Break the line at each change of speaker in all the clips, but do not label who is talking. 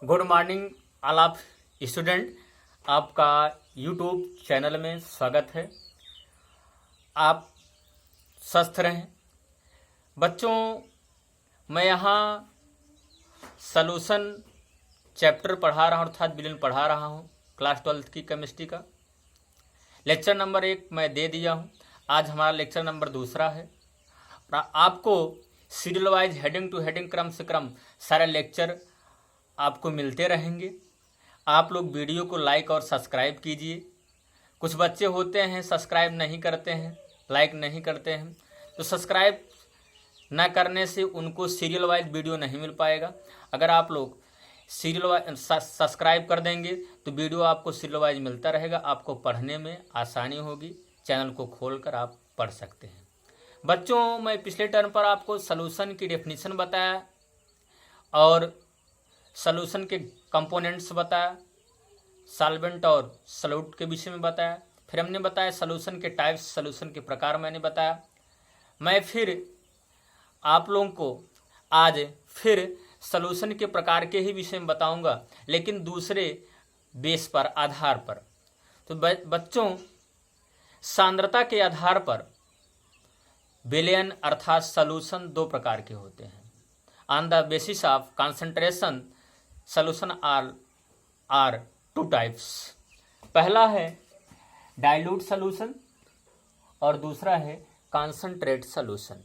Good morning all of student. आपका YouTube channel में स्वागत है। आप स्वस्थ रहें बच्चों। मैं यहाँ सॉल्यूशन चैप्टर पढ़ा रहा हूँ, अर्थात विलेन पढ़ा रहा हूँ। क्लास 12 की केमिस्ट्री का लेक्चर नंबर 1 मैं दे दिया हूँ। आज हमारा लेक्चर नंबर 2 है। आपको serial wise heading two heading, क्रम से क्रम सारे लेक्चर आपको मिलते रहेंगे। आप लोग वीडियो को लाइक और सब्सक्राइब कीजिए। कुछ बच्चे होते हैं सब्सक्राइब नहीं करते हैं, लाइक नहीं करते हैं, तो सब्सक्राइब ना करने से उनको सीरियल वाइज वीडियो नहीं मिल पाएगा। अगर आप लोग सीरियल वाइज सब्सक्राइब कर देंगे तो वीडियो आपको सीरियल वाइज मिलता रहेगा। आपको पढ़ने में आसानी होगी। चैनल को खोलकर आप पढ़ सकते हैं। बच्चों, मैं पिछले टर्म पर आपको सॉल्यूशन की डेफिनेशन बताया और सॉल्यूशन के कंपोनेंट्स बताया, सॉल्वेंट और सॉल्यूट के विषय में बताया। फिर हमने बताया सॉल्यूशन के टाइप्स, सॉल्यूशन के प्रकार मैंने बताया। मैं फिर आप लोगों को आज फिर सॉल्यूशन के प्रकार के ही विषय में बताऊंगा, लेकिन दूसरे बेस पर, आधार पर। तो बच्चों, सांद्रता के आधार पर विलेन अर्थात सॉल्यूशन 2 प्रकार के होते हैं। On the basis of concentration solution are 2 types. पहला है डाइल्यूट सॉल्यूशन और दूसरा है कॉन्सेंट्रेट सॉल्यूशन।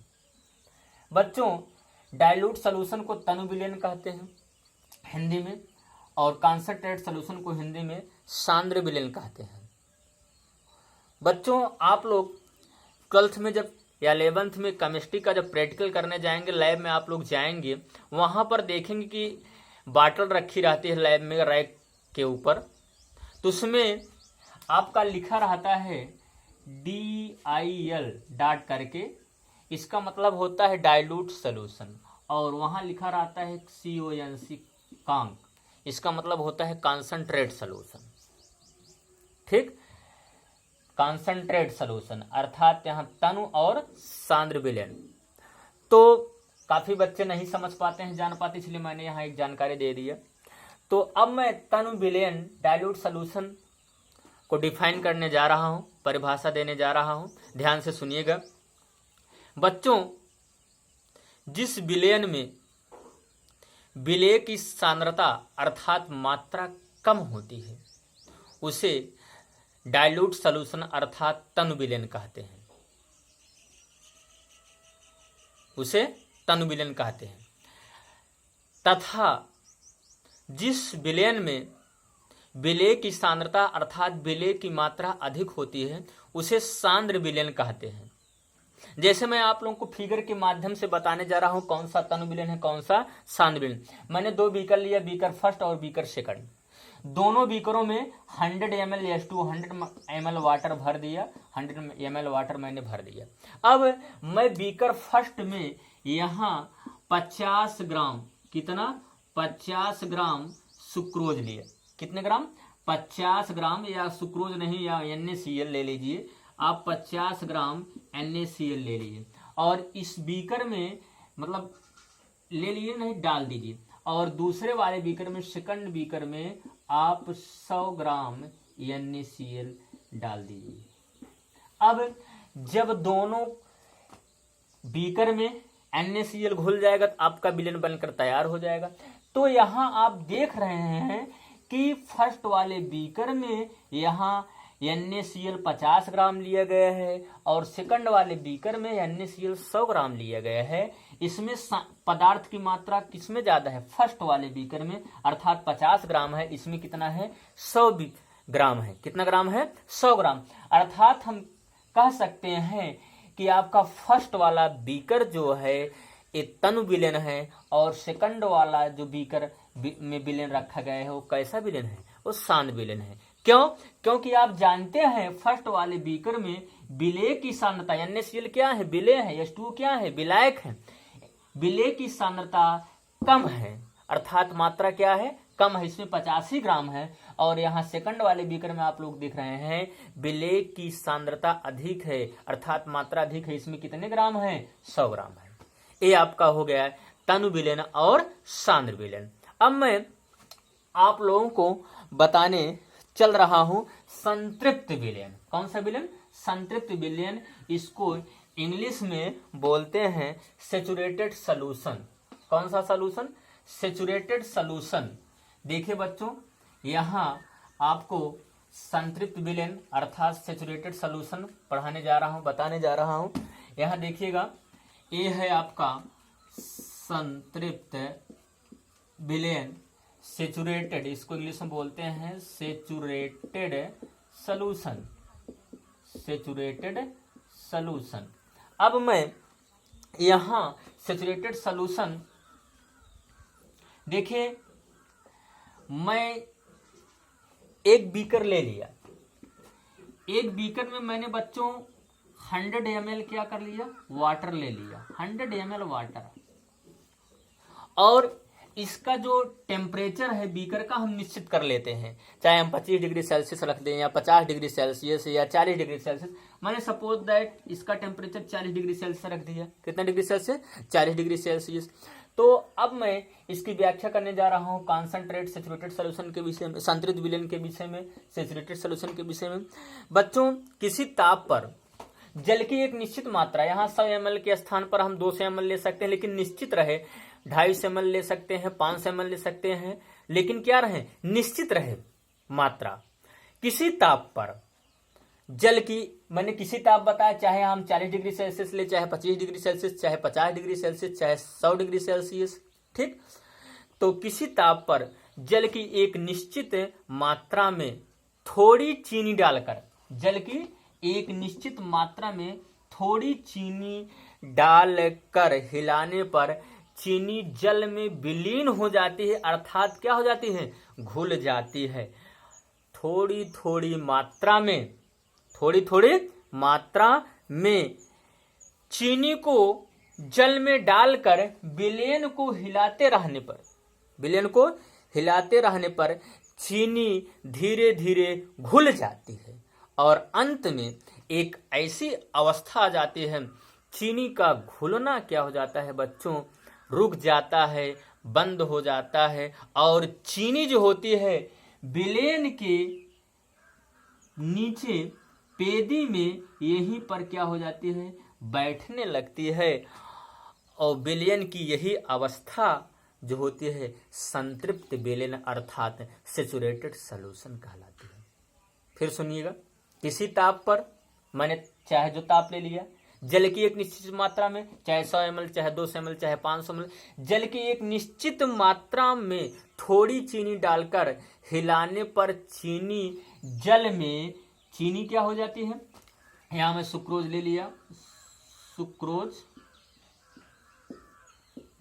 बच्चों, डाइल्यूट सॉल्यूशन को तनु विलेन कहते हैं हिंदी में, और कॉन्सेंट्रेट सॉल्यूशन को हिंदी में सांद्र विलेन कहते हैं। बच्चों, आप लोग 12th में जब या 11th में केमिस्ट्री का जब प्रैक्टिकल करने जाएंगे, लैब में आप लोग जाएंगे, वहां पर देखेंगे कि बाटल रखी रहती है लैब में रैक के ऊपर, तो उसमें आपका लिखा रहता है DIL डॉट करके। इसका मतलब होता है डाइल्यूट सॉल्यूशन, और वहां लिखा रहता है CONC कांक। इसका मतलब होता है कॉन्सेंट्रेट सॉल्यूशन। ठीक, कॉन्सेंट्रेट सॉल्यूशन अर्थात यहाँ तनु और सांद्र विलेन। तो काफी बच्चे नहीं समझ पाते हैं, जान पाते, इसलिए मैंने यहाँ एक जानकारी दे दी है। तो अब मैं तनु विलेन डाइल्यूट सॉल्यूशन को डिफाइन करने जा रहा हूँ, परिभाषा देने जा रहा हूँ। ध्यान से सुनिएगा बच्चों। जिस विलेन में विलेय की सांद्रता अर्थात मात्रा कम होती है उसे डाइल्यूट सॉल्यूशन अर्थात तनु विलेन कहते हैं, उसे तनु विलेन कहते हैं। तथा जिस विलेन में विलेय की सांद्रता अर्थात विलेय की मात्रा अधिक होती है उसे सांद्र विलेन कहते हैं। जैसे मैं आप लोगों को फिगर के माध्यम से बताने जा रहा हूं कौन सा तनु विलेन है, कौन सा सांद्र विलेन। मैंने 2 बीकर लिया, बीकर फर्स्ट और बीकर सेकंड। दोनों बीकरों में 100 ml H2 100 ml वाटर भर दिया, 100 ml वाटर मैंने भर दिया। अब मैं बीकर फर्स्ट में यहाँ 50 ग्राम, कितना, 50 ग्राम सुक्रोज लिया। कितने ग्राम? 50 ग्राम, या सुक्रोज नहीं या NaCl ले लीजिए आप, 50 ग्राम NaCl ले लीजिए, और इस बीकर में मतलब ले लीजिए, नहीं डाल दीजिए। और दूसरे वाले बीकर में, सेकंड बीकर में आप 100 ग्राम NaCl डाल दीजिए। अब जब दोनों बीकर में NaCl घुल जाएगा तो आपका विलेन बनकर तैयार हो जाएगा। तो यहाँ आप देख रहे हैं कि फर्स्ट वाले बीकर में यहाँ NaCl 50 ग्राम लिया गया है और सेकंड वाले बीकर में NaCl 100 ग्राम लिया गया है। इसमें पदार्थ की मात्रा किसमें ज्यादा है? फर्स्ट वाले बीकर में, अर्थात 50 ग्राम है। इसमें कितना है? 100 ग्राम है। कितना ग्राम है? 100 ग्राम। अर्थात हम कह सकते हैं कि आपका फर्स्ट वाला बीकर जो है ये तनु विलेन है, और सेकंड वाला जो बीकर में विलेन रखा गया है वो कैसा विलेन है? वो सांद्र विलेन है। क्यों? क्योंकि आप जानते हैं फर्स्ट वाले बीकर में विलेय की सांद्रता, NaCl क्या है? विलेय है। H2 क्या है? विलायक है। विलेय की सांद्रता कम है, अर्थात मात्रा क्या है? कम है। इसमें 85 ग्राम है, और यहाँ सेकंड वाले बीकर में आप लोग देख रहे हैं विलेय की सांद्रता अधिक है, अर्थात मात्रा अधिक है। इसमें कितने ग्राम है? 100 ग्राम है। ये आपका हो गया तनु विलेन और सांद्र विलेन। अब मैं आप लोगों को बताने चल रहा हूं संतृप्त विलयन। कौन सा विलयन? संतृप्त विलयन। इसको इंग्लिश में बोलते हैं सैचुरेटेड सॉल्यूशन। कौन सा सॉल्यूशन? Saturated solution. देखिए बच्चों, यहाँ आपको संतृप्त विलयन अर्थात सैचुरेटेड सॉल्यूशन पढ़ाने जा रहा हूं, बताने जा रहा हूं। यहाँ देखिएगा, ये है आपका संतृप्त विलयन, सैचुरेटेड, इसको इंग्लिश में बोलते हैं सैचुरेटेड सॉल्यूशन, सैचुरेटेड सॉल्यूशन। अब मैं यहाँ सैचुरेटेड सॉल्यूशन, देखिए मैं एक बीकर ले लिया, एक बीकर में मैंने बच्चों 100 ml क्या कर लिया? वाटर ले लिया, 100 ml वाटर। और इसका जो टेम्परेचर है बीकर का हम निश्चित कर लेते हैं, चाहे हम 25 डिग्री सेल्सियस रख दें या 50 डिग्री सेल्सियस या 40 डिग्री सेल्सियस। मैंने सपोज दैट इसका टेम्परेचर 40 डिग्री सेल्सियस रख दिया। कितना डिग्री सेल्सियस? 40 degree Celsius. तो अब मैं इसकी व्याख्या करने जा रहा हूं कॉन्सेंट्रेट सैचुरेटेड सॉल्यूशन के विषय में, संतृप्त विलयन के विषय में, सैचुरेटेड सॉल्यूशन के विषय में। बच्चों, किसी ताप पर जल की एक निश्चित मात्रा, यहाँ 100 ml के स्थान पर हम 200 ml ले सकते हैं, लेकिन निश्चित रहे। 250 ml ले सकते हैं, 500 ml ले सकते हैं, लेकिन क्या रहे? निश्चित रहे मात्रा। किसी ताप पर जल की, मैंने किसी ताप बताया, चाहे हम 40 डिग्री सेल्सियस ले, चाहे 25 डिग्री सेल्सियस, चाहे 50 डिग्री सेल्सियस, चाहे 100 डिग्री सेल्सियस, ठीक। तो किसी ताप पर जल की एक निश्चित मात्रा में थोड़ी चीनी डालकर, जल की एक निश्चित मात्रा में थोड़ी चीनी डालकर हिलाने पर चीनी जल में विलीन हो जाती है, अर्थात क्या हो जाती है? घुल जाती है। थोड़ी थोड़ी मात्रा में, थोड़ी थोड़ी मात्रा में चीनी को जल में डालकर विलयन को हिलाते रहने पर, विलयन को हिलाते रहने पर चीनी धीरे धीरे घुल जाती है और अंत में एक ऐसी अवस्था आ जाती है, चीनी का घुलना क्या हो जाता है बच्चों? रुक जाता है, बंद हो जाता है, और चीनी जो होती है विलयन के नीचे पेदी में यहीं पर क्या हो जाती है? बैठने लगती है। और विलयन की यही अवस्था जो होती है संतृप्त विलयन अर्थात सैचुरेटेड सॉल्यूशन कहलाती है। फिर सुनिएगा, किसी ताप पर, मैंने चाहे जो ताप ले लिया, जल की एक निश्चित मात्रा में, चाहे 100 ml, चाहे 200 ml, चाहे 500 ml, जल की एक निश्चित मात्रा में थोड़ी चीनी डालकर हिलाने पर चीनी जल में, चीनी क्या हो जाती है? यहां मैं सुक्रोज ले लिया, सुक्रोज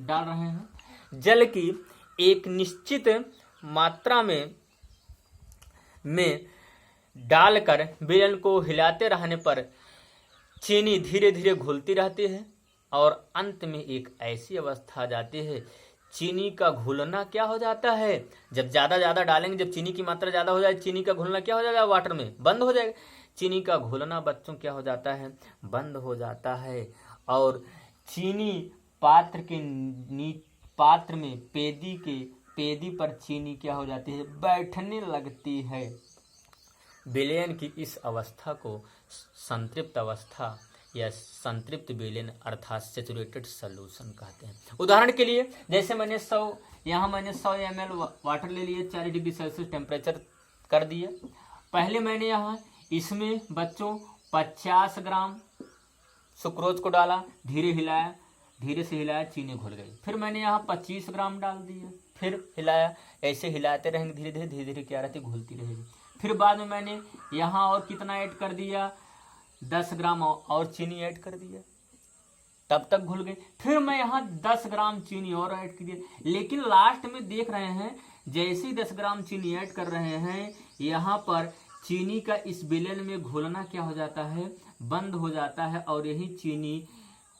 डाल रहे हैं। जल की एक निश्चित मात्रा में डालकर विलयन को हिलाते रहने पर चीनी धीरे धीरे घुलती रहती है और अंत में एक ऐसी अवस्था आ जाती है, चीनी का घुलना क्या हो जाता है? जब ज्यादा डालेंगे, जब चीनी की मात्रा ज्यादा हो जाए, चीनी का घुलना क्या हो जाएगा? वाटर में बंद हो जाएगा। चीनी का घुलना बच्चों क्या हो जाता है? बंद हो जाता है। और चीनी पात्र में पेदी पर चीनी क्या हो जाती है? बैठने लगती है। विलयन की इस अवस्था को संतृप्त अवस्था या संतृप्त विलयन अर्थात सैचुरेटेड सॉल्यूशन कहते हैं। उदाहरण के लिए, जैसे मैंने 100 ml वाटर ले लिए, 40 डिग्री सेल्सियस टेम्परेचर कर दिया। पहले मैंने यहाँ इसमें बच्चों 50 ग्राम सुक्रोज को डाला, धीरे से हिलाया, चीनी घुल गई। फिर मैंने यहाँ 25 ग्राम डाल दिया, फिर हिलाया, ऐसे हिलाते रहेंगे, धीरे धीरे क्या रहती? घुलती रहेगी। फिर बाद में मैंने यहाँ और कितना ऐड कर दिया? 10 ग्राम और चीनी ऐड कर दिया, तब तक घुल गई। फिर मैं यहाँ 10 ग्राम चीनी और ऐड कर दिया, लेकिन लास्ट में देख रहे हैं जैसे ही 10 ग्राम चीनी ऐड कर रहे हैं, यहाँ पर चीनी का इस विलयन में घुलना क्या हो जाता है? बंद हो जाता है और यही चीनी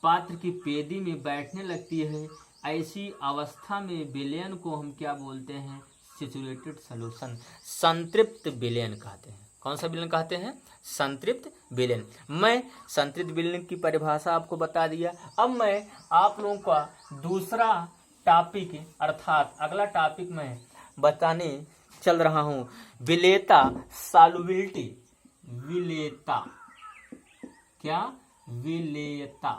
पात्र की पेदी में बैठने लगती है। ऐसी अवस्था में विलयन को हम क्या बोलते हैं? सैचुरेटेड सॉल्यूशन, संतृप्त विलयन कहते हैं। कौन सा विलयन कहते हैं? संतृप्त विलयन। मैं संतृप्त विलयन की परिभाषा आपको बता दिया। अब मैं आप लोगों का दूसरा टॉपिक अर्थात अगला टॉपिक मैं बताने चल रहा हूं विलेयता सॉल्युबिलिटी। विलेयता क्या? विलेयता।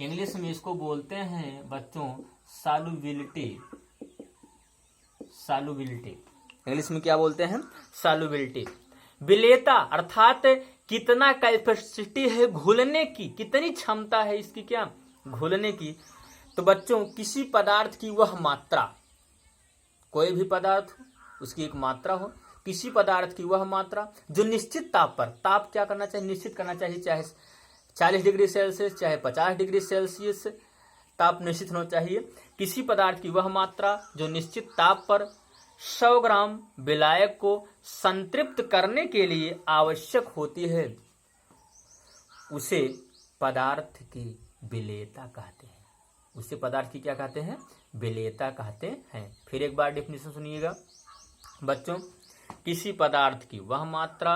इंग्लिश में इसको बोलते हैं बच्चों सॉल्युबिलिटी। सॉल्युबिलिटी इंग्लिश में क्या बोलते हैं? सॉल्युबिलिटी। विलेयता अर्थात कितना कैपेसिटी है घुलने की, कितनी क्षमता है इसकी क्या घुलने की। तो बच्चों किसी पदार्थ की वह मात्रा, कोई भी पदार्थ हो उसकी एक मात्रा हो, किसी पदार्थ की वह मात्रा जो निश्चित ताप पर, ताप क्या करना चाहिए? निश्चित करना चाहिए, चाहे 40 डिग्री सेल्सियस चाहे 50 डिग्री सेल्सियस ताप निश्चित होना चाहिए। किसी पदार्थ की वह मात्रा जो निश्चित ताप पर 100 ग्राम विलायक को संतृप्त करने के लिए आवश्यक होती है, उसे पदार्थ की विलेयता कहते हैं। उसे पदार्थ की क्या कहते हैं? विलेयता कहते हैं। फिर एक बार डेफिनेशन सुनिएगा बच्चों, किसी पदार्थ की वह मात्रा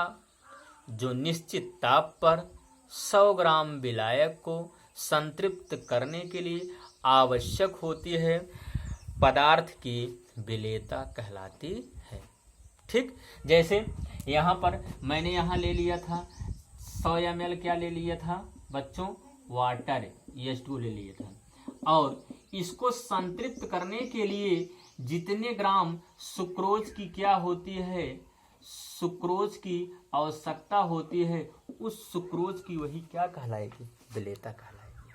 जो निश्चित ताप पर 100 ग्राम विलायक को संतृप्त करने के लिए आवश्यक होती है, पदार्थ की विलेयता कहलाती है। ठीक, जैसे यहाँ पर मैंने यहाँ ले लिया था 100 ml, क्या ले लिया था बच्चों? वाटर H2 ले लिया था, और इसको संतृप्त करने के लिए जितने ग्राम सुक्रोज की क्या होती है? सुक्रोज की आवश्यकता होती है, उस सुक्रोज की वही क्या कहलाएगी? विलेयता कहलाएगी।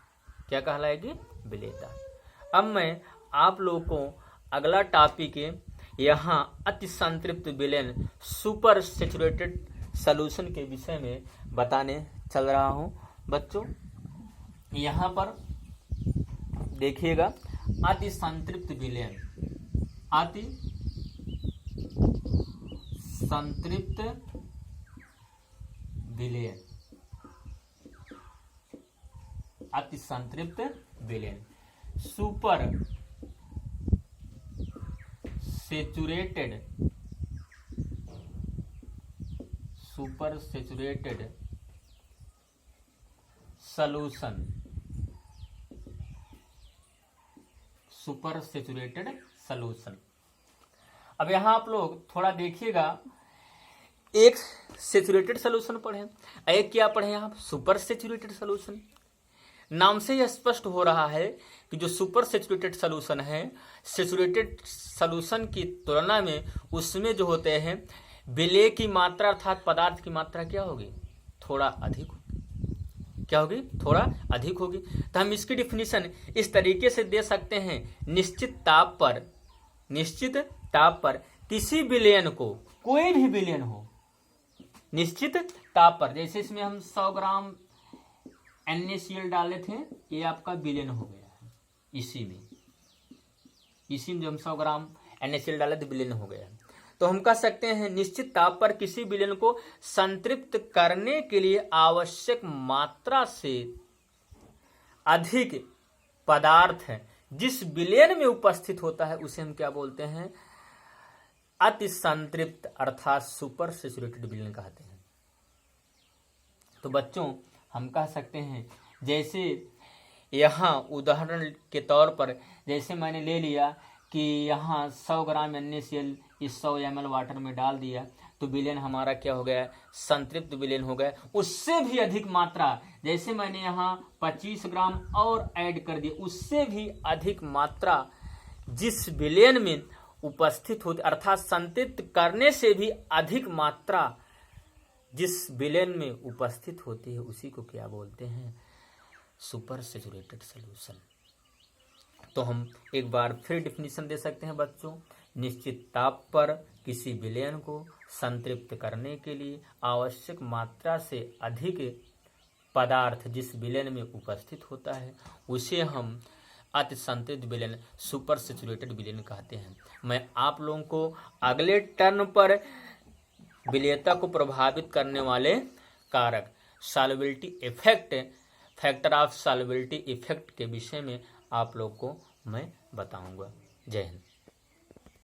क्या कहलाएगी? विलेयता। अब मैं आप लोगों को अगला टॉपिक यहाँ अति संतृप्त विलेन सुपर सैचुरेटेड सॉल्यूशन के विषय में बताने चल रहा हूँ बच्चों। यहाँ पर देखिएगा, अति संतृप्त विलेन, अति संतृप्त विलेन, अति संतृप्त villain super saturated, super saturated solution, super saturated solution. अब यहां आप लोग थोड़ा देखिएगा, एक सैचुरेटेड सॉल्यूशन पढ़े, एक क्या पढ़े? यहाँ सुपर सैचुरेटेड सॉल्यूशन। नाम से यह स्पष्ट हो रहा है कि जो सुपर सैचुरेटेड सॉल्यूशन है, सैचुरेटेड सॉल्यूशन की तुलना में उसमें जो होते हैं विलेय की मात्रा अर्थात पदार्थ की मात्रा क्या होगी? थोड़ा अधिक होगी। क्या होगी? थोड़ा अधिक होगी। तो हम इसकी डिफिनीशन इस तरीके से दे सकते हैं, निश्चित ताप पर, निश्चित ताप पर किसी विलेयन को, कोई भी विलेयन हो, निश्चित ताप पर, जैसे इसमें हम 100 ग्राम NaCl डाले थे, ये आपका विलेयन हो गया है। इसी में जो हम 100 ग्राम NaCl डाले तो विलेयन हो गया है। तो हम कह सकते हैं निश्चित ताप पर किसी विलेयन को संतृप्त करने के लिए आवश्यक मात्रा से अधिक पदार्थ है जिस विलेयन में उपस्थित होता है, उसे हम क्या बोलते हैं? अति संतृप्त अर्थात सुपर सैचुरेटेड विलेयन कहते हैं। तो बच्चों हम कह सकते हैं, जैसे यहाँ उदाहरण के तौर पर, जैसे मैंने ले लिया कि यहाँ 100 ग्राम NaCl इस 100 ml वाटर में डाल दिया, तो विलेयन हमारा क्या हो गया? संतृप्त विलेयन हो गया। उससे भी अधिक मात्रा, जैसे मैंने यहाँ 25 ग्राम और ऐड कर दिया, उससे भी अधिक मात्रा जिस विलेयन में उपस्थित होती, अर्थात संतृप्त करने से भी अधिक मात्रा जिस विलेयन में उपस्थित होती है, उसी को क्या बोलते हैं? Super saturated solution. तो हम एक बार फिर डिफिनीशन दे सकते हैं बच्चों, निश्चित ताप पर किसी विलेयन को संतृप्त करने के लिए आवश्यक मात्रा से अधिक पदार्थ जिस विलेयन में उपस्थित होता है, उसे हम अति संतृप्त विलेयन, सुपर सैचुरेटेड विलेयन कहते हैं। मैं आप लोगों को अगले टर्न पर विलेयता को प्रभावित करने वाले कारक, solubility effect, factor of solubility effect के विषय में आप लोग को मैं बताऊंगा। जय हिंद।